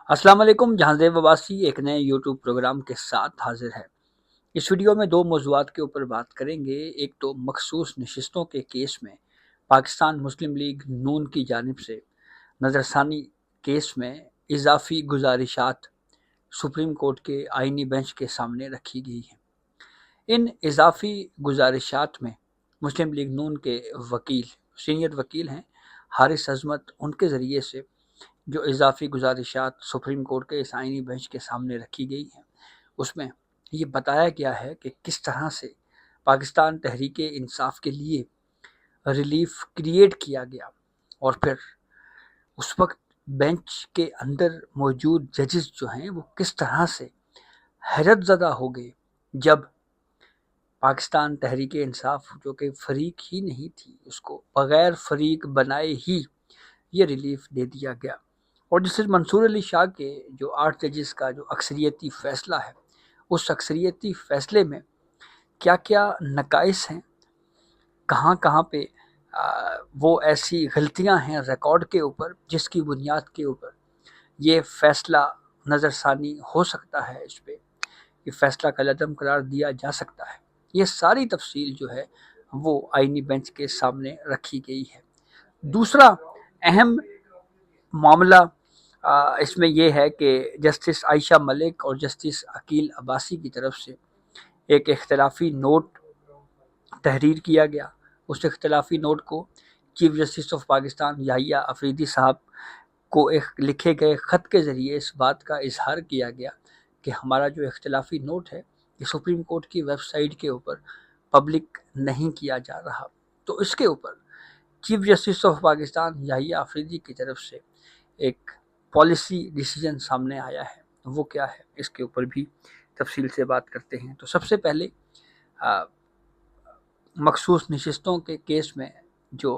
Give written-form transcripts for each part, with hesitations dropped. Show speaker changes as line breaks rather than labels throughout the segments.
السلام علیکم، جہاں زیب عباسی ایک نئے یوٹیوب پروگرام کے ساتھ حاضر ہے۔ اس ویڈیو میں دو موضوعات کے اوپر بات کریں گے۔ ایک تو مخصوص نشستوں کے کیس میں پاکستان مسلم لیگ نون کی جانب سے نظر ثانی کیس میں اضافی گزارشات سپریم کورٹ کے آئینی بینچ کے سامنے رکھی گئی ہیں۔ ان اضافی گزارشات میں مسلم لیگ نون کے وکیل، سینئر وکیل ہیں حارث عظمت، ان کے ذریعے سے جو اضافی گزارشات سپریم کورٹ کے اس آئینی بینچ کے سامنے رکھی گئی ہیں، اس میں یہ بتایا گیا ہے کہ کس طرح سے پاکستان تحریک انصاف کے لیے ریلیف کریٹ کیا گیا، اور پھر اس وقت بینچ کے اندر موجود ججز جو ہیں وہ کس طرح سے حیرت زدہ ہو گئے جب پاکستان تحریک انصاف جو کہ فریق ہی نہیں تھی، اس کو بغیر فریق بنائے ہی یہ ریلیف دے دیا گیا۔ اور جسٹس منصور علی شاہ کے جو 8 ججز کا جو اکثریتی فیصلہ ہے، اس اکثریتی فیصلے میں کیا کیا نقائص ہیں، کہاں کہاں پہ وہ ایسی غلطیاں ہیں ریکارڈ کے اوپر جس کی بنیاد کے اوپر یہ فیصلہ نظر ثانی ہو سکتا ہے، اس پہ یہ فیصلہ کالعدم قرار دیا جا سکتا ہے، یہ ساری تفصیل جو ہے وہ آئینی بینچ کے سامنے رکھی گئی ہے۔ دوسرا اہم معاملہ اس میں یہ ہے کہ جسٹس عائشہ ملک اور جسٹس عقیل عباسی کی طرف سے ایک اختلافی نوٹ تحریر کیا گیا۔ اس اختلافی نوٹ کو چیف جسٹس آف پاکستان یحییٰ افریدی صاحب کو ایک لکھے گئے خط کے ذریعے اس بات کا اظہار کیا گیا کہ ہمارا جو اختلافی نوٹ ہے یہ سپریم کورٹ کی ویب سائٹ کے اوپر پبلک نہیں کیا جا رہا۔ تو اس کے اوپر چیف جسٹس آف پاکستان یحییٰ افریدی کی طرف سے ایک پالیسی ڈیسیجن سامنے آیا ہے، وہ کیا ہے اس کے اوپر بھی تفصیل سے بات کرتے ہیں۔ تو سب سے پہلے مخصوص نشستوں کے کیس میں جو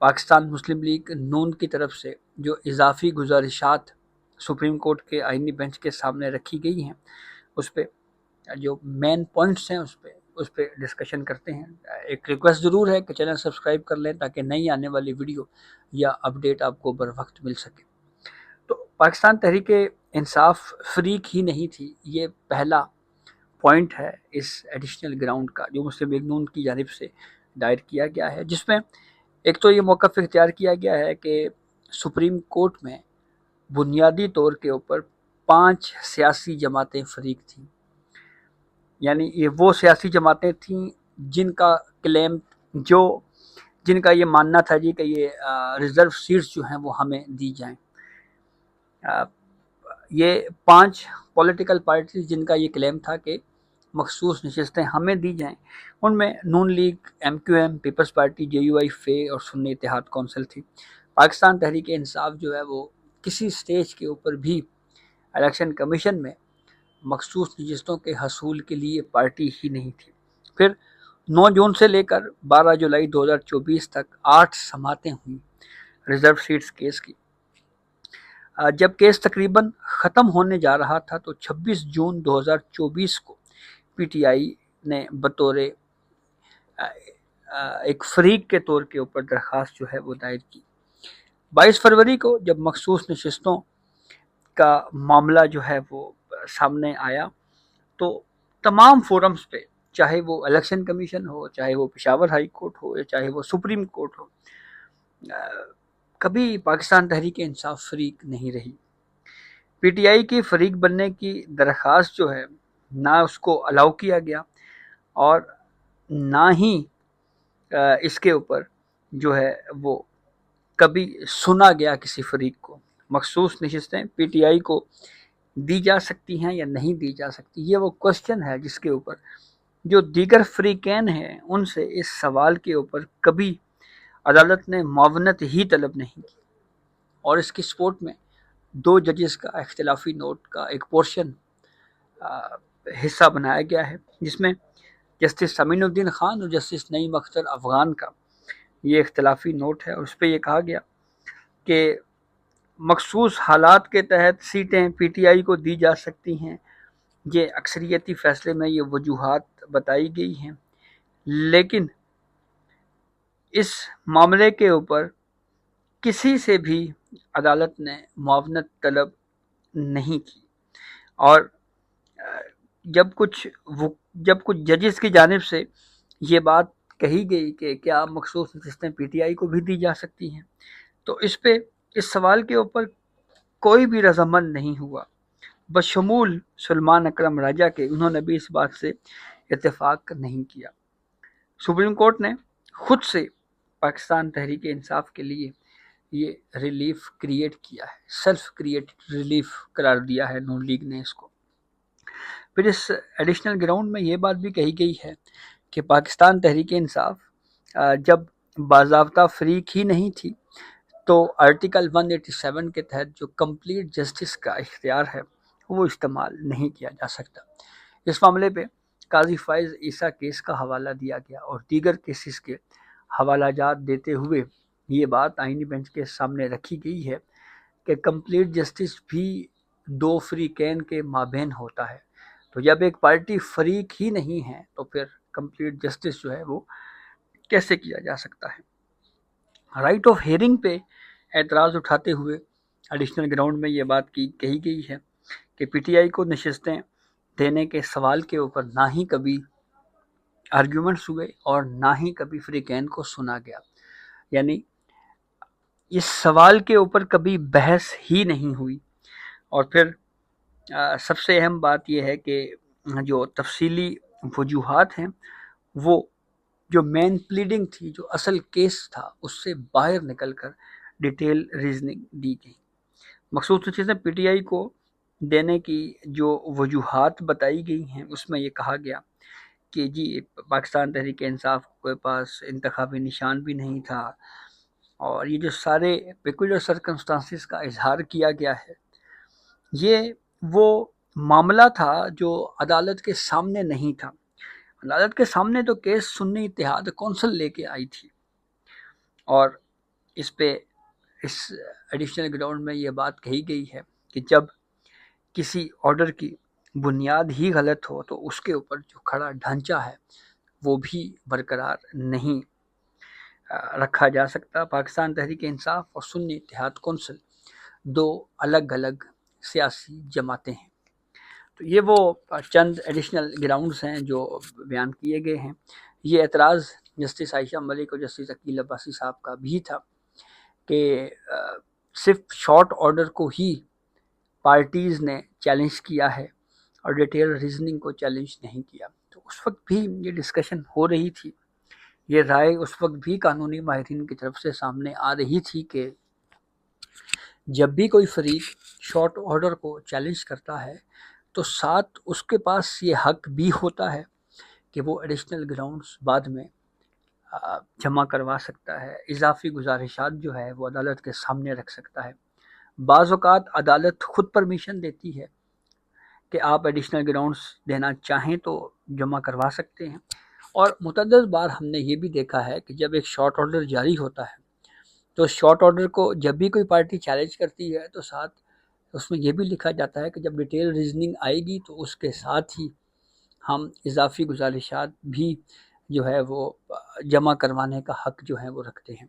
پاکستان مسلم لیگ نون کی طرف سے جو اضافی گزارشات سپریم کورٹ کے آئینی بینچ کے سامنے رکھی گئی ہیں، اس پہ جو مین پوائنٹس ہیں اس پہ ڈسکشن کرتے ہیں۔ ایک ریکویسٹ ضرور ہے کہ چینل سبسکرائب کر لیں تاکہ نئی آنے والی ویڈیو یا اپڈیٹ آپ کو بر وقت مل سکے۔ تو پاکستان تحریک انصاف فریق ہی نہیں تھی، یہ پہلا پوائنٹ ہے اس ایڈیشنل گراؤنڈ کا جو مسلم لیگ نون کی جانب سے دائر کیا گیا ہے، جس میں ایک تو یہ موقف اختیار کیا گیا ہے کہ سپریم کورٹ میں بنیادی طور کے اوپر 5 سیاسی جماعتیں فریق تھیں، یعنی یہ وہ سیاسی جماعتیں تھیں جن کا کلیم جن کا یہ ماننا تھا کہ یہ ریزرو سیٹس جو ہیں وہ ہمیں دی جائیں۔ یہ 5 پولیٹیکل پارٹیز جن کا یہ کلیم تھا کہ مخصوص نشستیں ہمیں دی جائیں، ان میں Noon league, M Q M, peoples party, J U I F اور سنی اتحاد کونسل تھی۔ پاکستان تحریک انصاف جو ہے وہ کسی سٹیج کے اوپر بھی الیکشن کمیشن میں مخصوص نشستوں کے حصول کے لیے پارٹی ہی نہیں تھی۔ پھر 9 جون سے لے کر 12 جولائی 2024 تک 8 سماعتیں ہوئیں ریزرو سیٹس کیس کی۔ جب کیس تقریباً ختم ہونے جا رہا تھا تو 26 جون 2024 کو پی ٹی آئی نے بطور ایک فریق کے طور کے اوپر درخواست جو ہے وہ دائر کی۔ 22 فروری کو جب مخصوص نشستوں کا معاملہ جو ہے وہ سامنے آیا تو تمام فورمز پہ، چاہے وہ الیکشن کمیشن ہو، چاہے وہ پشاور ہائی کورٹ ہو، یا چاہے وہ سپریم کورٹ ہو، کبھی پاکستان تحریک انصاف فریق نہیں رہی۔ پی ٹی آئی کی فریق بننے کی درخواست جو ہے نہ اس کو الاؤ کیا گیا اور نہ ہی اس کے اوپر جو ہے وہ کبھی سنا گیا کسی فریق کو۔ مخصوص نشستیں پی ٹی آئی کو دی جا سکتی ہیں یا نہیں دی جا سکتی، یہ وہ کوشچن ہے جس کے اوپر جو دیگر فریقین ہیں ان سے اس سوال کے اوپر کبھی عدالت نے معاونت ہی طلب نہیں کی، اور اس کی سپورٹ میں 2 ججز کا اختلافی نوٹ کا ایک پورشن حصہ بنایا گیا ہے، جس میں جسٹس امین الدین خان اور جسٹس نعیم اختر افغان کا یہ اختلافی نوٹ ہے۔ اس پہ یہ کہا گیا کہ مخصوص حالات کے تحت سیٹیں پی ٹی آئی کو دی جا سکتی ہیں، یہ اکثریتی فیصلے میں یہ وجوہات بتائی گئی ہیں، لیکن اس معاملے کے اوپر کسی سے بھی عدالت نے معاونت طلب نہیں کی، اور جب کچھ ججز کی جانب سے یہ بات کہی گئی کہ کیا مخصوص نشستیں پی ٹی آئی کو بھی دی جا سکتی ہیں، تو اس سوال کے اوپر کوئی بھی رضامند نہیں ہوا، بشمول سلمان اکرم راجہ کے انہوں نے بھی اس بات سے اتفاق نہیں کیا۔ سپریم کورٹ نے خود سے پاکستان تحریک انصاف کے لیے یہ ریلیف کریٹ کیا ہے، سیلف کریٹ ریلیف قرار دیا ہے نون لیگ نے اس کو۔ پھر اس ایڈیشنل گراؤنڈ میں یہ بات بھی کہی گئی ہے کہ پاکستان تحریک انصاف جب باضابطہ فریق ہی نہیں تھی تو آرٹیکل 187 کے تحت جو کمپلیٹ جسٹس کا اختیار ہے وہ استعمال نہیں کیا جا سکتا۔ اس معاملے پہ قاضی فائز عیسیٰ کیس کا حوالہ دیا گیا اور دیگر کیسز کے حوالہ جات دیتے ہوئے یہ بات آئینی بینچ کے سامنے رکھی گئی ہے کہ کمپلیٹ جسٹس بھی دو فریقین کے مابین ہوتا ہے، تو جب ایک پارٹی فریق ہی نہیں ہے تو پھر کمپلیٹ جسٹس جو ہے وہ کیسے کیا جا سکتا ہے۔ رائٹ آف ہیئرنگ پہ اعتراض اٹھاتے ہوئے ایڈیشنل گراؤنڈ میں یہ بات کہی گئی ہے کہ پی ٹی آئی کو نشستیں دینے کے سوال کے اوپر نہ ہی کبھی آرگیومنٹس ہوئے اور نہ ہی کبھی فریقین کو سنا گیا، یعنی اس سوال کے اوپر کبھی بحث ہی نہیں ہوئی۔ اور پھر سب سے اہم بات یہ ہے کہ جو تفصیلی وجوہات ہیں وہ جو مین پلیڈنگ تھی، جو اصل کیس تھا، اس سے باہر نکل کر ڈیٹیل ریزننگ دی گئی۔ مخصوص چیزیں پی ٹی آئی کو دینے کی جو وجوہات بتائی گئی ہیں اس میں یہ کہا گیا کہ جی پاکستان تحریک انصاف کے پاس انتخابی نشان بھی نہیں تھا، اور یہ جو سارے پیکولر سرکمسٹانسز کا اظہار کیا گیا ہے یہ وہ معاملہ تھا جو عدالت کے سامنے نہیں تھا۔ عدالت کے سامنے تو کیس سنی اتحاد کونسل لے کے آئی تھی، اور اس پہ اس ایڈیشنل گراؤنڈ میں یہ بات کہی گئی ہے کہ جب کسی آرڈر کی بنیاد ہی غلط ہو تو اس کے اوپر جو کھڑا ڈھانچہ ہے وہ بھی برقرار نہیں رکھا جا سکتا۔ پاکستان تحریک انصاف اور سنی اتحاد کونسل دو الگ الگ سیاسی جماعتیں ہیں۔ تو یہ وہ چند ایڈیشنل گراؤنڈز ہیں جو بیان کیے گئے ہیں۔ یہ اعتراض جسٹس عائشہ ملک اور جسٹس عقیل عباسی صاحب کا بھی تھا کہ صرف شارٹ آرڈر کو ہی پارٹیز نے چیلنج کیا ہے اور ڈیٹیل ریزننگ کو چیلنج نہیں کیا۔ تو اس وقت بھی یہ ڈسکشن ہو رہی تھی، یہ رائے اس وقت بھی قانونی ماہرین کی طرف سے سامنے آ رہی تھی کہ جب بھی کوئی فریق شارٹ آرڈر کو چیلنج کرتا ہے تو ساتھ اس کے پاس یہ حق بھی ہوتا ہے کہ وہ ایڈیشنل گراؤنڈز بعد میں جمع کروا سکتا ہے، اضافی گزارشات جو ہے وہ عدالت کے سامنے رکھ سکتا ہے۔ بعض اوقات عدالت خود پرمیشن دیتی ہے کہ آپ ایڈیشنل گراؤنڈز دینا چاہیں تو جمع کروا سکتے ہیں، اور متعدد بار ہم نے یہ بھی دیکھا ہے کہ جب ایک شارٹ آرڈر جاری ہوتا ہے تو شارٹ آرڈر کو جب بھی کوئی پارٹی چیلنج کرتی ہے تو ساتھ اس میں یہ بھی لکھا جاتا ہے کہ جب ڈیٹیل ریزننگ آئے گی تو اس کے ساتھ ہی ہم اضافی گزارشات بھی جو ہے وہ جمع کروانے کا حق جو ہے وہ رکھتے ہیں۔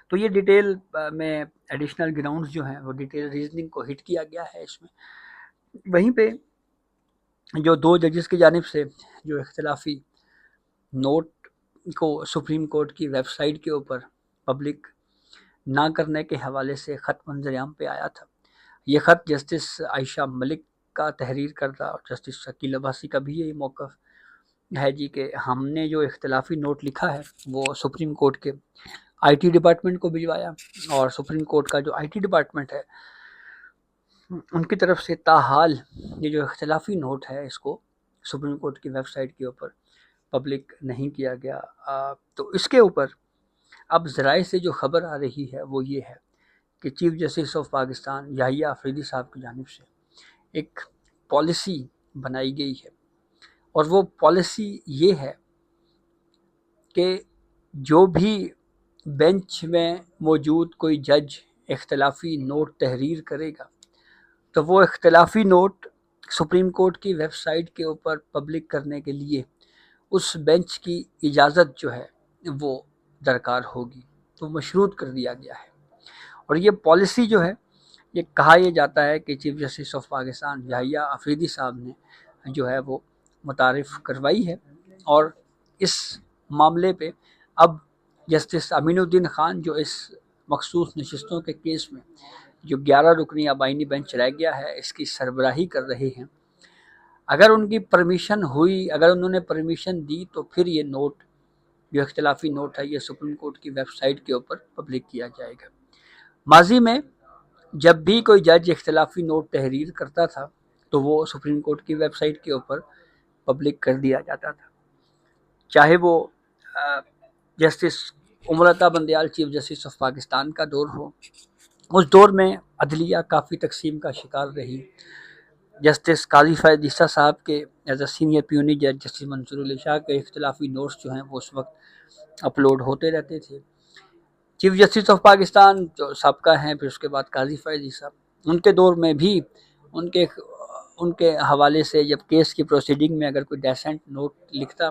تو یہ ڈیٹیل میں ایڈیشنل گراؤنڈز جو ہیں وہ ڈیٹیل ریزننگ کو ہٹ کیا گیا ہے اس میں۔ وہیں پہ جو دو ججز کی جانب سے جو اختلافی نوٹ کو سپریم کورٹ کی ویب سائٹ کے اوپر پبلک نہ کرنے کے حوالے سے خط منظر عام پہ آیا تھا، یہ خط جسٹس عائشہ ملک کا تحریر کردہ اور جسٹس عقیل عباسی کا بھی یہی موقف ہے جی کہ ہم نے جو اختلافی نوٹ لکھا ہے وہ سپریم کورٹ کے آئی ٹی ڈپارٹمنٹ کو بھجوایا، اور سپریم کورٹ کا جو آئی ٹی ڈپارٹمنٹ ہے ان کی طرف سے تاحال یہ جو اختلافی نوٹ ہے اس کو سپریم کورٹ کی ویب سائٹ کے اوپر پبلک نہیں کیا گیا۔ تو اس کے اوپر اب ذرائع سے جو خبر آ رہی ہے وہ یہ ہے کہ چیف جسٹس آف پاکستان یحییٰ آفریدی صاحب کی جانب سے ایک پالیسی بنائی گئی ہے، اور وہ پالیسی یہ ہے کہ جو بھی بینچ میں موجود کوئی جج اختلافی نوٹ تحریر کرے گا تو وہ اختلافی نوٹ سپریم کورٹ کی ویب سائٹ کے اوپر پبلک کرنے کے لیے اس بینچ کی اجازت جو ہے وہ درکار ہوگی، تو مشروط کر دیا گیا ہے۔ اور یہ پالیسی جو ہے یہ کہا یہ جاتا ہے کہ چیف جسٹس آف پاکستان یحییٰ آفریدی صاحب نے جو ہے وہ متعارف کروائی ہے، اور اس معاملے پہ اب جسٹس امین الدین خان جو اس مخصوص نشستوں کے کیس میں جو 11 رکنی آبائنی بینچ رہ گیا ہے اس کی سربراہی کر رہے ہیں، اگر ان کی پرمیشن ہوئی، اگر انہوں نے پرمیشن دی تو پھر یہ نوٹ جو اختلافی نوٹ ہے یہ سپریم کورٹ کی ویب سائٹ کے اوپر پبلک کیا جائے گا۔ ماضی میں جب بھی کوئی جج اختلافی نوٹ تحریر کرتا تھا تو وہ سپریم کورٹ کی ویب سائٹ کے اوپر پبلک کر دیا جاتا تھا، چاہے وہ justice Umar Ata Bandial chief justice of Pakistan کا دور ہو۔ اس دور میں عدلیہ کافی تقسیم کا شکار رہی۔ جسٹس قاضی فیض عیسیٰ صاحب کے ایز اے سینئر پیونی جج جسٹس منصور علی شاہ کے اختلافی نوٹس جو ہیں وہ اس وقت اپلوڈ ہوتے رہتے تھے۔ چیف جسٹس آف پاکستان جو سابقہ ہیں، پھر اس کے بعد قاضی فیض عیسیٰ، ان کے دور میں بھی ان کے حوالے سے جب کیس کی پروسیڈنگ میں اگر کوئی ڈیسنٹ نوٹ لکھتا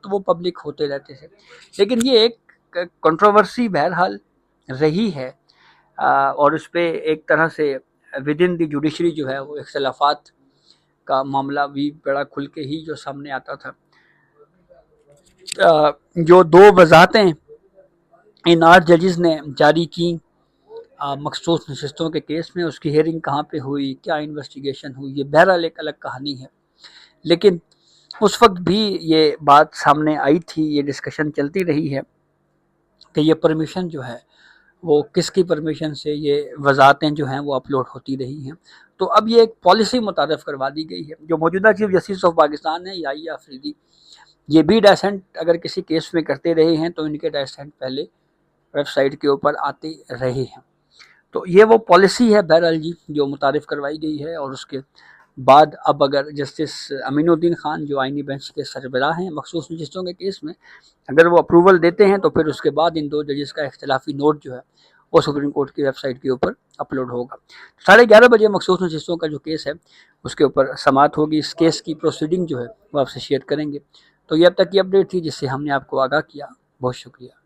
تو وہ پبلک ہوتے رہتے تھے۔ لیکن یہ ایک کنٹروورسی بہرحال رہی ہے، اور اس پہ ایک طرح سے ود ان دی جوڈیشری جو ہے وہ اختلافات کا معاملہ بھی بڑا کھل کے ہی جو سامنے آتا تھا۔ جو 2 وضاحتیں ان 8 ججز نے جاری کی مخصوص نشستوں کے کیس میں، اس کی ہیئرنگ کہاں پہ ہوئی، کیا انویسٹیگیشن ہوئی، یہ بہرحال ایک الگ کہانی ہے۔ لیکن اس وقت بھی یہ بات سامنے آئی تھی، یہ ڈسکشن چلتی رہی ہے کہ یہ پرمیشن جو ہے وہ کس کی پرمیشن سے یہ وضاحتیں جو ہیں وہ اپلوڈ ہوتی رہی ہیں۔ تو اب یہ ایک پالیسی متعارف کروا دی گئی ہے۔ جو موجودہ چیف جسٹس آف پاکستان ہے یحییٰ آفریدی، یہ بھی ڈیسنٹ اگر کسی کیس میں کرتے رہے ہیں تو ان کے ڈیسنٹ پہلے ویب سائٹ کے اوپر آتے رہے ہیں۔ تو یہ وہ پالیسی ہے بہرحال جی جو متعارف کروائی گئی ہے، اور اس کے بعد اب اگر جسٹس امین الدین خان جو آئینی بینچ کے سربراہ ہیں مخصوص نشستوں کے کیس میں، اگر وہ اپروول دیتے ہیں تو پھر اس کے بعد ان 2 ججز کا اختلافی نوٹ جو ہے وہ سپریم کورٹ کی ویب سائٹ کے اوپر اپلوڈ ہوگا۔ 11:30 بجے مخصوص نشستوں کا جو کیس ہے اس کے اوپر سماعت ہوگی۔ اس کیس کی پروسیڈنگ جو ہے وہ آپ سے شیئر کریں گے۔ تو یہ اب تک کی اپڈیٹ تھی جس سے ہم نے آپ کو آگاہ کیا۔ بہت شکریہ۔